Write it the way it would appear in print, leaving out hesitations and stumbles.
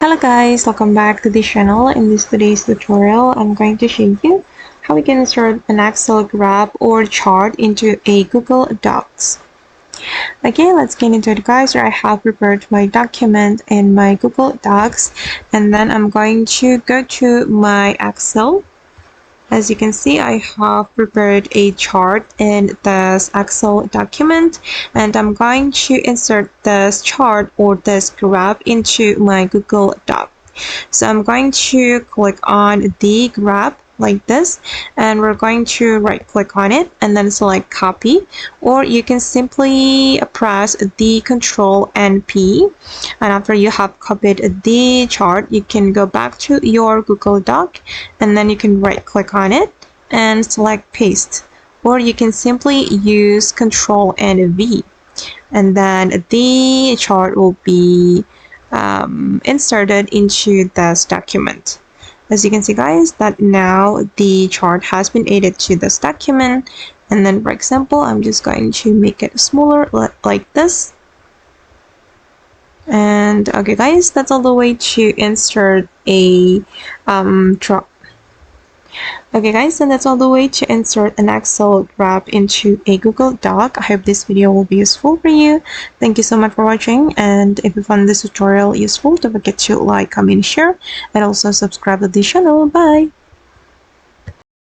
Hello guys, welcome back to the channel. In this today's tutorial, I'm going to show you how we can insert an Excel graph or chart into a Google Docs. Okay, let's get into it guys. I have prepared my document in my Google Docs, and then I'm going to go to my Excel. As you can see, I have prepared a chart in this Excel document, and I'm going to insert this chart or this graph into my Google Doc. So I'm going to click on the graph like this, and we're going to right click on it and then select copy, or you can simply press the Control and P, and after you have copied the chart you can go back to your Google Doc and then you can right click on it and select paste, or you can simply use Control and V, and then the chart will be inserted into this document. As you can see guys, that now the chart has been added to this document, and then for example I'm just going to make it smaller like this. And okay guys, that's all the way to insert a Okay guys, and that's all the way to insert an Excel graph into a Google Doc. I hope this video will be useful for you. Thank you so much for watching, and if you found this tutorial useful, don't forget to like, comment, share, and also subscribe to the channel. Bye!